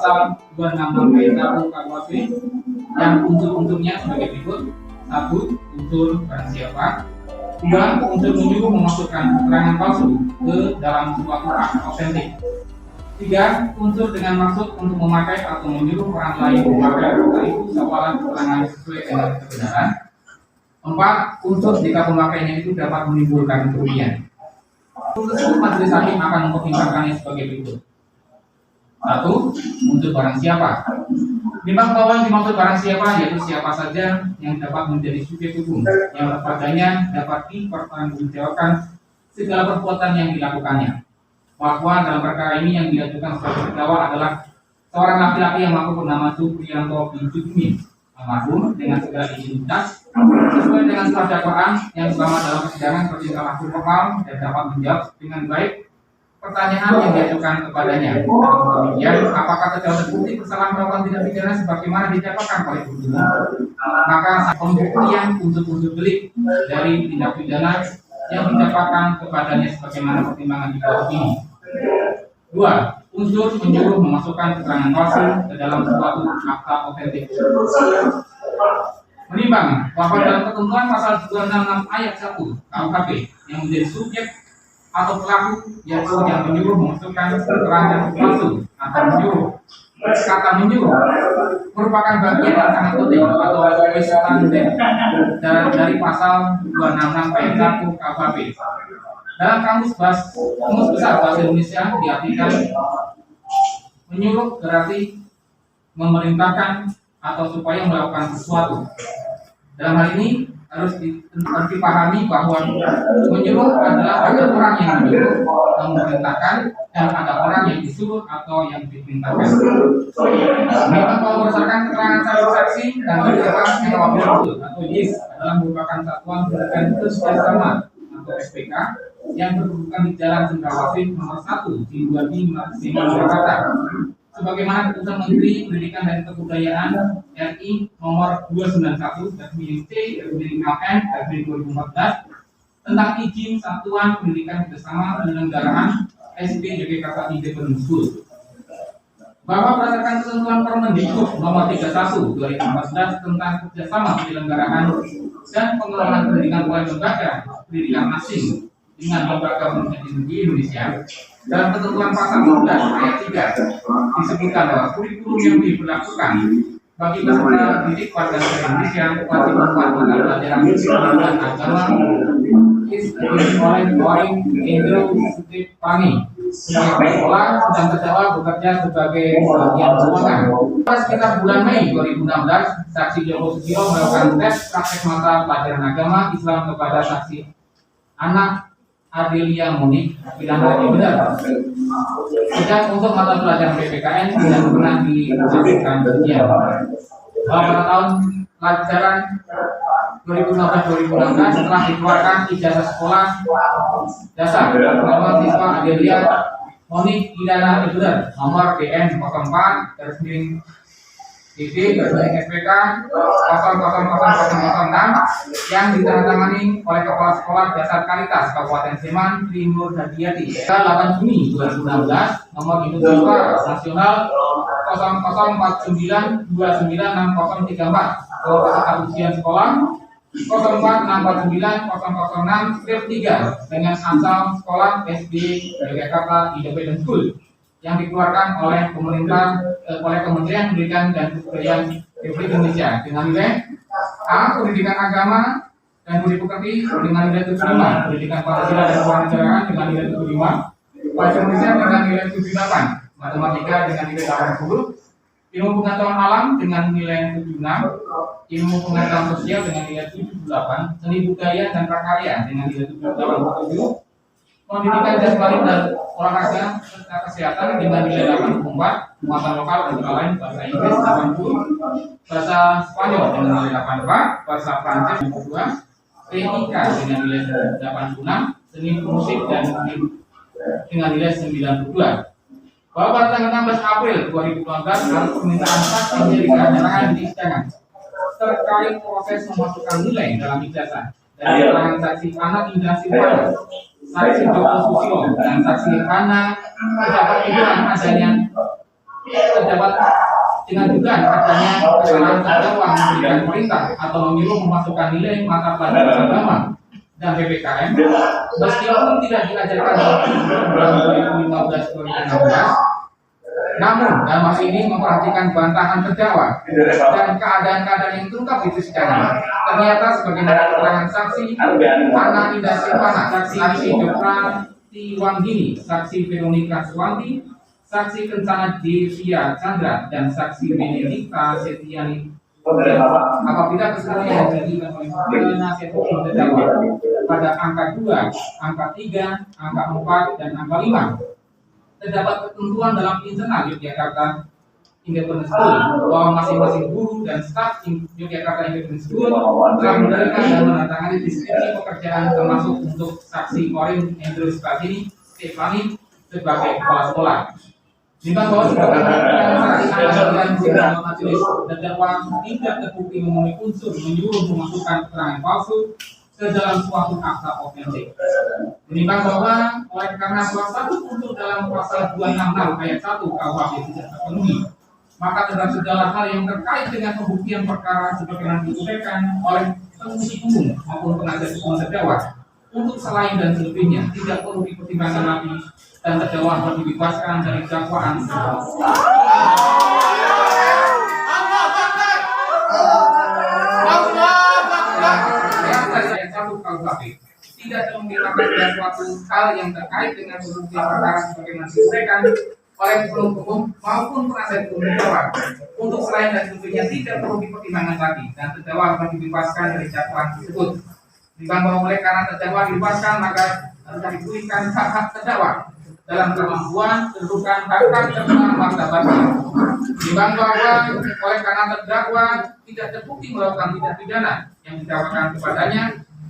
pasal 266 KUHP yang unsur-unsurnya sebagai berikut. 1. Unsur barang siapa. 2. Unsur menyuruh memasukkan keterangan palsu ke dalam suatu hak otentik. 3. Unsur dengan maksud untuk memakai atau menyuruh orang lain memakai data itu seolah keterangan sesuai dengan kebenaran. 4. Unsur jika pemakaiannya itu dapat menimbulkan kerugian. Tersebut majelis hakim akan mempertimbangkannya sebagai berikut. 1. Unsur barang siapa. Menimbang bahwa yang dimaksud barang siapa yaitu siapa saja yang dapat menjadi subjek hukum yang kepadanya dapat dipertanggungjawabkan segala perbuatan yang dilakukannya. Bahwa dalam perkara ini yang diajukan sebagai terdakwa adalah seorang laki-laki yang mengaku bernama Supriyanto bin Jukmin almarhum dengan segala identitas sesuai dengan surat dakwaan yang selama dalam persidangan bertingkah laku formal dan dapat menjawab dengan baik pertanyaan yang diajukan kepadanya. Kemudian, apakah terdakwa terbukti bersalah melakukan tindak pidana sebagaimana didakwakan oleh penuntut? Maka pembuktian unsur-unsur delik dari tindak pidana yang didakwakan kepadanya sebagaimana pertimbangan di bawah ini. 2. Unsur menyuruh memasukkan keterangan palsu ke dalam suatu akta otentik. Menimbang bahwa dalam ketentuan pasal 266 ayat 1 KUHP yang menjadi subjek atau pelaku yang menyuruh memasukkan keterangan palsu atau menyuruh. Kata menyuruh merupakan bagian yang sangat penting atau standar dari pasal 266 ayat 1 KUHP. Dalam kamus besar bahasa Indonesia diartikan menyuruh berarti memerintahkan atau supaya melakukan sesuatu. Dalam hal ini harus dipahami bahwa menyuruh adalah ada orang yang menyuruh, memerintahkan, dan ada orang yang disuruh atau yang diperintahkan. Memang kalau berdasarkan keterangan saksi dan keterangan yang apabila atau JIS adalah merupakan satuan pendidikan kerjasama atau SPK yang berkedudukan di Jalan Cendrawasih nomor 1 di 2 Maksimal Jakarta. Sebagaimana keputusan Menteri Pendidikan dan Kebudayaan RI nomor 291/C/LN/2014 tentang izin Satuan Pendidikan Bersama Penyelenggaraan SD Yogyakarta Independent School. Bahwa berdasarkan ketentuan Permendikbud nomor 31/2014 tentang kerjasama penyelenggaraan dan pengelolaan pendidikan oleh lembaga pendidikan asing dengan lembaga pendidikan di Indonesia, dalam ketentuan pasal 12 ayat 3 disebutkan bahwa kurikulum yang diberlakukan bagi peserta didik warga negara Indonesia wajib membuat mata pelajaran pendidikan agama oleh Boring Indro Sutipani sebagai sekolah sedang terdakwa bekerja sebagai bagian keuangan. Pada sekitar bulan Mei 2016, saksi Joko Susilo melakukan tes praktek mata pelajaran agama Islam kepada saksi anak Adelia Monik pidana yang benar. Sedang untuk mata pelajaran PPKN tidak pernah dilakukan ujian. Pada tahun pelajaran 2015-2016 setelah dikeluarkan ijazah sekolah dasar nama siswa Adelia Monik pidana yang benar nomor DN 04 SPK 000006 yang ditandatangani oleh Kepala Sekolah Dasar Kalitas Kabupaten Sleman Tri Nur Hadiati 8 Juni 2016 nomor induk siswa nasional 0049296034 kalau peserta ujian sekolah 04649006-3 dengan asal sekolah SD Yogyakarta Independent School yang dikeluarkan oleh Kementerian Pendidikan dan Kebudayaan Republik Indonesia dengan nilai A. Pendidikan Agama dan Budi Pekerti dengan nilai 75, Pendidikan Pancasila dan Kewarganegaraan dengan nilai 75, Bahasa Indonesia dengan nilai 78, Matematika dengan nilai 80, Ilmu Pengetahuan Alam dengan nilai 76, Ilmu Pengetahuan Sosial dengan nilai 78, Seni Budaya dan Prakarya dengan nilai 78,7, Pendidikan Jasmani dan Olahraga serta Kesehatan dengan nilai 84, muatan lokal dan lain bahasa Inggris 80, bahasa Spanyol dengan nilai 84, bahasa Prancis 82, TIK dengan nilai 86, seni musik dan dengan nilai 92. Bahwa pada tanggal 16 April 2012 harus permintaan saksi menjadi keterangan di sidang terkait proses memasukkan nilai dalam ijazah dan keterangan saksi anak Indra Silvana, saksi Joko Susilo dan saksi Hana mendapat tuduhan adanya terdapat dengan dugaan adanya kesalahan terdakwa memberikan perintah atau menyuruh memasukkan nilai mata pelajaran agama dan PPKM meskipun tidak diajarkan dalam program 2015-2016. Namun, dalam hal ini memperhatikan bantahan terdakwa dan keadaan-keadaan yang terungkap di persidangan. Ternyata sebagaimana keterangan saksi Ana Indah Silvana, saksi Dr. Tiwanggini, saksi Veronica Suwanti, saksi Kencana Devia Chandra, dan saksi Benedikta Setiani. Apabila keseluruhannya diberikan oleh penasihat hukum terdakwa pada angka 2, angka 3, angka 4, dan angka 5. Terdapat ketentuan dalam internal Yogyakarta Independent School bahwa masing-masing guru dan staf Yogyakarta Independent School telah menerima dan menandatangani deskripsi pekerjaan termasuk untuk saksi Corin Andrew Stefani sebagai kepala sekolah. Nimbang bahwa sebagai saksi dan sidang majelis terdakwa tidak terbukti memenuhi unsur menyuruh memasukkan keterangan palsu ke dalam suatu akta otentik. Menimbang bahwa oleh karena salah satu unsur dalam pasal 266 ayat 1 KUHP tidak terpenuhi, maka terhadap segala hal yang terkait dengan pembuktian perkara sebagaimana disampaikan oleh penuntut umum maupun penasihat hukum terdakwa untuk selain dan selebihnya tidak perlu dipertimbangkan lagi dan terdakwa harus dibebaskan dari dakwaan. KUHP tidak memiliki suatu hal yang terkait dengan pembuktian perkara sebagaimana disampaikan oleh penuntut umum maupun penasihat hukum terdakwa untuk selain dan tentunya tidak perlu dipertimbangkan lagi dan terdakwa harus dibebaskan dari dakwaan tersebut. Dibanding bahwa oleh karena terdakwa dibebaskan maka harus diberikan hak-hak terdakwa dalam kemampuan kedudukan hak-hak serta martabatnya. Dibanding bahwa oleh karena terdakwa tidak terbukti melakukan tindak pidana yang didakwakan kepadanya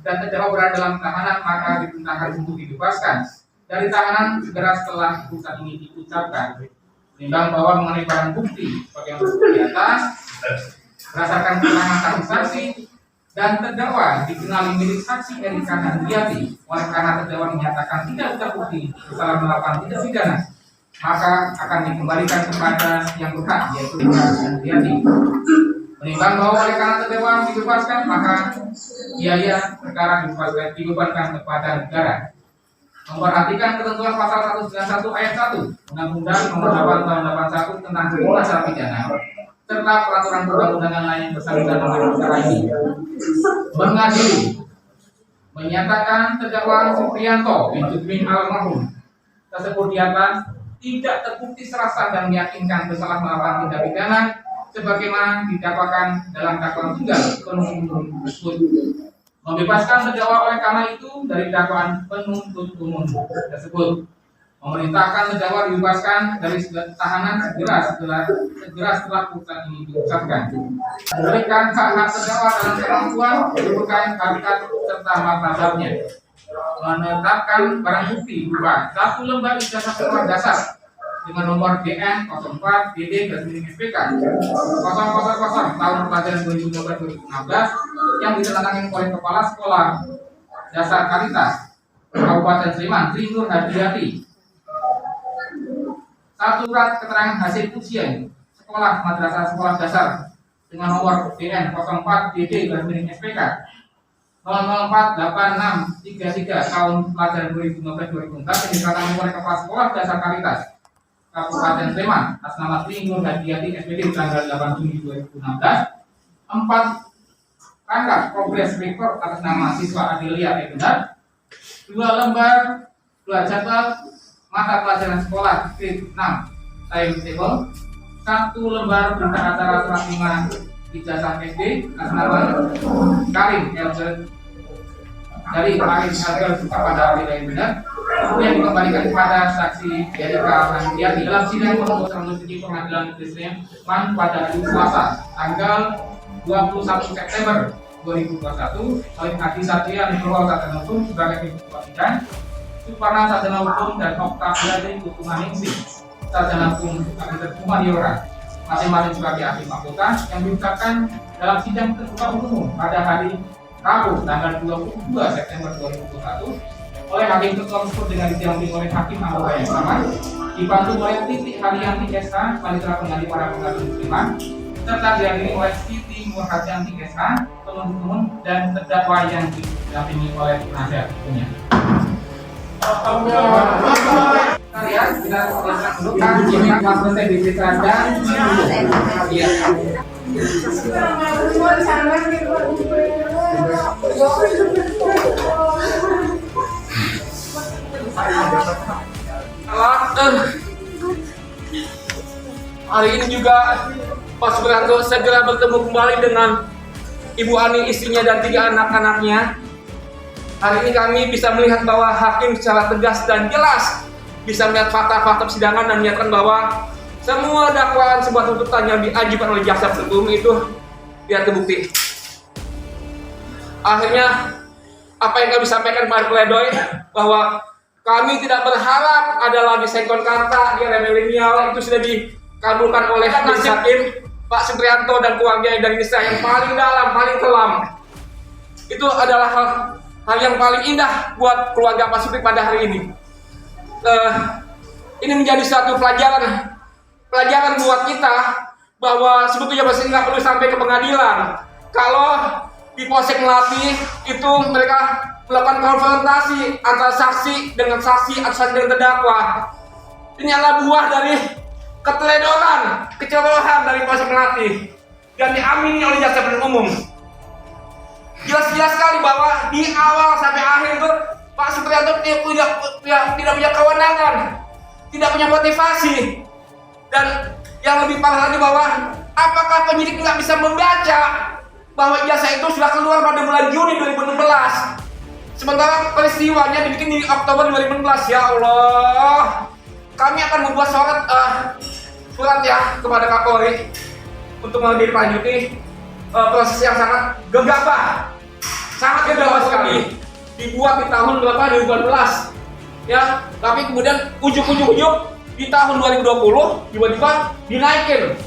dan terdakwa berada dalam tahanan maka diperintahkan untuk dibebaskan dari tahanan segera setelah putusan ini diucapkan. Menimbang bahwa mengenai barang bukti bagaimana di atas berdasarkan keterangan saksi dan terdakwa dikenali milik saksi Erika Handriati, oleh karena terdakwa dinyatakan tidak terbukti kesalahan melakukan tindak pidana maka akan dikembalikan kepada yang berhak yaitu Erika Handriati. Menimbang bahwa oleh karena terdakwa dibebaskan maka biaya perkara dibebankan kepada negara. Memperhatikan ketentuan pasal 191 ayat 1 Undang-Undang Nomor 8 Tahun 81 tentang hukum acara pidana serta peraturan perundang-undangan lain bersangkutan dengan perkara ini mengadili menyatakan terdakwa Supriyanto bin Judmin almarhum tersebut di atas tidak terbukti serasa dan meyakinkan bersalah melakukan tindak pidana sebagaimana didakwakan dalam dakwaan tunggal penuntut umum tersebut. Membebaskan terdakwa oleh karena itu dari dakwaan penuntut umum tersebut. Memerintahkan terdakwa dibebaskan dari tahanan segera setelah putusan ini diucapkan. Memberikan hak-hak terdakwa dalam kemampuan kedudukan harkat serta martabatnya. Menetapkan barang bukti berupa 1 lembar ijazah sekolah dasar dengan nomor DN 04 DD SPK 000 tahun pelajaran 2015-2016 yang ditandatangani oleh Kepala Sekolah Dasar Karitas Kabupaten Sleman Tri Nur Hadiati. 1 surat keterangan hasil ujian sekolah madrasah sekolah dasar dengan nomor DN 04 DD SPK 0048633 tahun pelajaran 2015-2016 yang ditandatangani oleh Kepala Sekolah Dasar Karitas Kabupaten Sleman atas nama Tri Nur Hadiati SPD tanggal 8 Juni 2016. 4 rangkap progress report atas nama siswa Adelia Benar. 2 lembar 2 jadwal mata pelajaran sekolah grade 6 timetable. 1 lembar berita acara serah terima ijazah SD atas nama Karim Elger dari Karim Elger kepada Adelia Benar. Kemudian dikembalikan kepada saksi Erika Handriati dalam sidang penuntut tinggi Pengadilan Negeri Sleman pada hari Selasa tanggal 21 September 2021 oleh Adi Satria Nugroho Sarjana Hukum sebagai ketua sidang, Suparna Sarjana Hukum dan Oktaviani Kutumaningsih Sarjana Hukum Universitas Humaniora masing-masing sebagai ahli fakultas yang diucapkan dalam sidang terbuka umum pada hari Rabu tanggal 22 September 2021 oleh Hakim Ketua tersebut dengan didampingi oleh Hakim anggota yang sama dibantu oleh Titi Haryanti SH, Panitera Pengganti para Pengaduan Muslimat, serta dihadiri oleh Siti Nurhatianti SH, penuntut umum, dan terdakwa yang didampingi oleh penasihat hukumnya. Kalian kita silakan dulu kan ini akan selesai diceritakan. Iya. Hari ini juga Pak Suprianto segera bertemu kembali dengan Ibu Ani, istrinya, dan 3 anak-anaknya. Hari ini kami bisa melihat bahwa hakim secara tegas dan jelas bisa melihat fakta-fakta persidangan dan menyatakan bahwa semua dakwaan sebuah tuntutan yang diajukan oleh jaksa penuntut umum itu tidak terbukti. Akhirnya apa yang kami sampaikan kepada pledoi bahwa kami tidak berharap ada lagi sekon kata di era milenial, itu sudah dikabulkan oleh majelis hakim Pak Suprianto dan keluarga dari Nisa yang paling dalam, paling kelam. Itu adalah hal yang paling indah buat keluarga Pak Supri pada hari ini. Ini menjadi suatu pelajaran buat kita bahwa sebetulnya masih nggak perlu sampai ke pengadilan. Kalau di Polsek Melati itu mereka melakukan konfrontasi antara saksi dengan saksi atau saksi dengan terdakwa. Ini adalah buah dari keteledoran, kecerobohan dari Polsek Melati dan diamini oleh jaksa penuntut umum. Jelas-jelas sekali bahwa di awal sampai akhir itu Pak Suprianto tidak punya kewenangan, tidak punya motivasi, dan yang lebih parah lagi bahwa apakah penyidik nggak bisa membaca bahwa ijazah itu sudah keluar pada bulan Juni 2016, sementara peristiwanya dibikin di Oktober 2016. Ya Allah, kami akan membuat surat ya kepada Kapolri untuk menindaklanjuti proses yang sangat gegabah sekali, dibuat di tahun berapa, 2018 ya, tapi kemudian ujuk-ujuk di tahun 2020 tiba-tiba dinaikin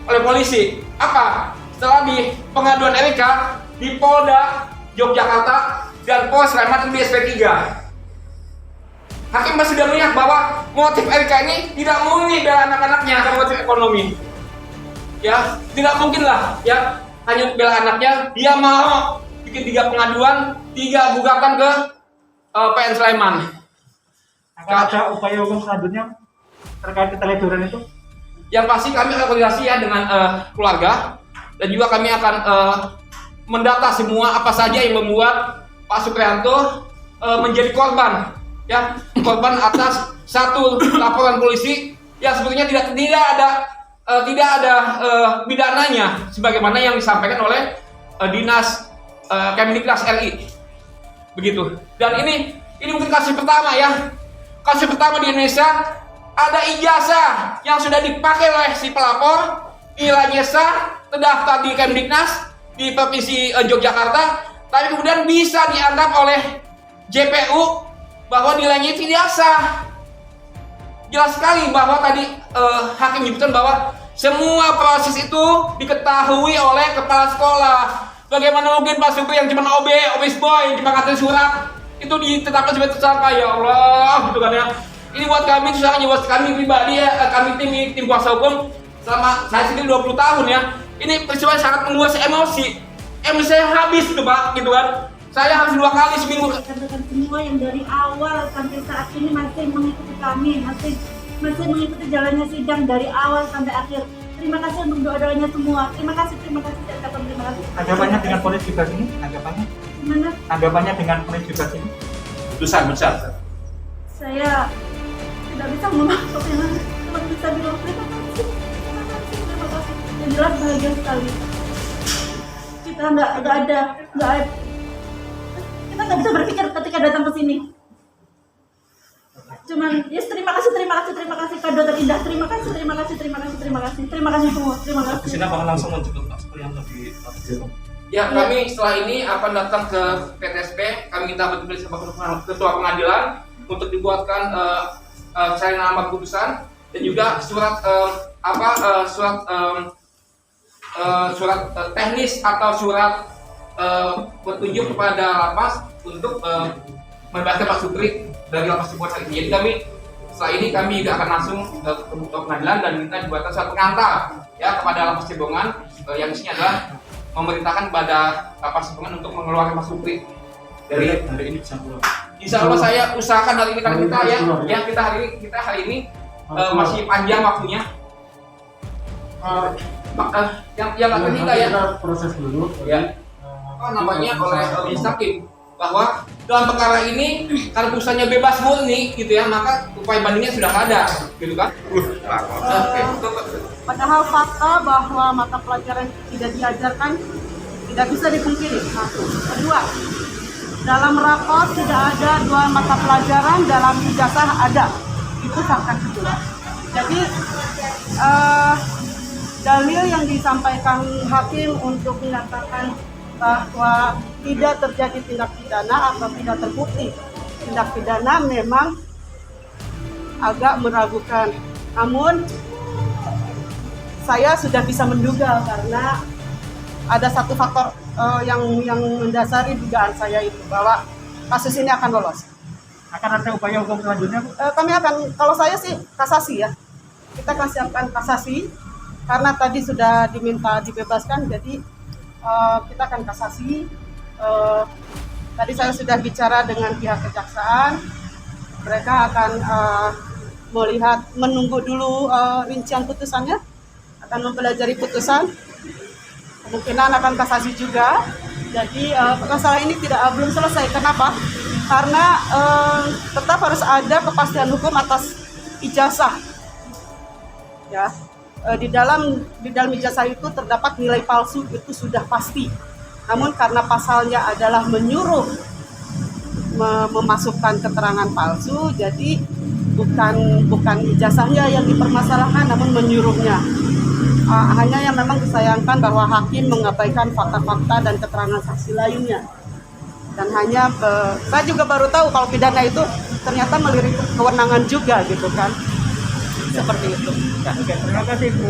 oleh polisi. Apa? Setelah di pengaduan Erika di Polda Yogyakarta dan Polres Sleman di SP3, hakim masih sudah melihat bahwa motif Erika ini tidak murni bela anak-anaknya karena motif ekonomi. Ya, tidak mungkin lah ya hanya bela anaknya, dia mau bikin 3 pengaduan, 3 gugatan ke PN Sleman. Akan ada upaya hukum selanjutnya terkait keteledoran itu? Yang pasti kami akan koordinasi ya dengan keluarga, dan juga kami akan mendata semua apa saja yang membuat Pak Suprianto menjadi korban, ya, korban atas satu laporan polisi yang sebetulnya tidak ada pidananya sebagaimana yang disampaikan oleh Dinas Kemdiknas RI, begitu. Dan ini mungkin kasus pertama ya, kasus pertama di Indonesia ada ijazah yang sudah dipakai oleh si pelapor, nilainya sah, terdaftar di Kemdiknas di Provinsi Yogyakarta, tapi kemudian bisa dianggap oleh JPU bahwa nilainya tidak sah. Jelas sekali bahwa tadi hakim menyebutkan bahwa semua proses itu diketahui oleh kepala sekolah. Bagaimana mungkin Pak Supri yang cuma obis boy, cuma ngasih surat itu ditetapkan sebagai tersangka? Ya Allah, gitu kan ya. Ini buat kami, itu sangat buat kami pribadi ya, kami tim kuasa hukum selama saya sendiri 20 tahun ya. Ini peristiwa sangat membuat saya emosi saya habis gitu Pak, gitu kan. Saya harus 2 kali seminggu. Rekan-rekan semua yang dari awal sampai saat ini masih mengikuti kami, masih mengikuti jalannya sidang dari awal sampai akhir. Terima kasih untuk doa-doanya semua. Terima kasih. Terima kasih. Tanggapannya dengan ponis juga sini? Gimana? Tanggapannya dengan ponis juga sini? Besar. Saya tidak bisa memaksudnya, cuma bisa bilang terima kasih. Yang jelas bahagia sekali. Kita nggak ada. Kita nggak bisa berpikir ketika datang ke sini. Cuman yes, terima kasih kado terindah. Terima kasih semua. Terima kasih. Di sini akan langsung menjemput Pak Suprianto di Ya, kami setelah ini akan datang ke PTSP. Kami minta bertemu sama ketua pengadilan untuk dibuatkan salinan amar putusan dan juga surat teknis atau surat petunjuk kepada lapas untuk membebaskan Pak Supri dari lapas Cipayung ini. Jadi kami Setelah ini kami juga akan langsung ke pengadilan dan minta dibuatkan surat pengantar ya kepada Lapas Cibongan yang isinya adalah memerintahkan kepada Lapas Cibongan untuk mengeluarkan Mas Supri dari hari ini bisa pulang. Insya Allah saya usahakan hari ini karena kita ya kita hari ini masih panjang waktunya. Yang akan kita ya proses dulu ya namanya oleh Majelis Hakim bahwa dalam perkara ini karena putusannya bebas murni gitu ya, maka upaya bandingnya sudah ada gitu kan. Padahal fakta bahwa mata pelajaran tidak diajarkan tidak bisa dipungkiri. Satu. Kedua, dalam rapor tidak ada 2 mata pelajaran, dalam ijazah ada. Itu fakta kedua. Jadi dalil yang disampaikan hakim untuk menyatakan bahwa tidak terjadi tindak pidana atau tidak terbukti tindak pidana memang agak meragukan. Namun saya sudah bisa menduga karena ada satu faktor yang mendasari dugaan saya itu bahwa kasus ini akan lolos. Akan ada upaya hukum selanjutnya, Bu? Kami akan, kalau saya sih kasasi ya. Kita akan siapkan kasasi karena tadi sudah diminta dibebaskan, jadi kita akan kasasi. Tadi saya sudah bicara dengan pihak kejaksaan, mereka akan menunggu dulu rincian putusannya, akan mempelajari putusan, kemungkinan akan kasasi juga. Jadi masalah ini belum selesai. Kenapa? Karena tetap harus ada kepastian hukum atas ijazah. Ya, di dalam ijazah itu terdapat nilai palsu, itu sudah pasti. Namun karena pasalnya adalah menyuruh memasukkan keterangan palsu, jadi bukan ijazahnya yang dipermasalahkan, namun menyuruhnya. Hanya yang memang disayangkan bahwa hakim mengabaikan fakta-fakta dan keterangan saksi lainnya. Dan hanya saya juga baru tahu kalau pidana itu ternyata melirik kewenangan juga gitu kan. Seperti itu. Oke, terima kasih Bu.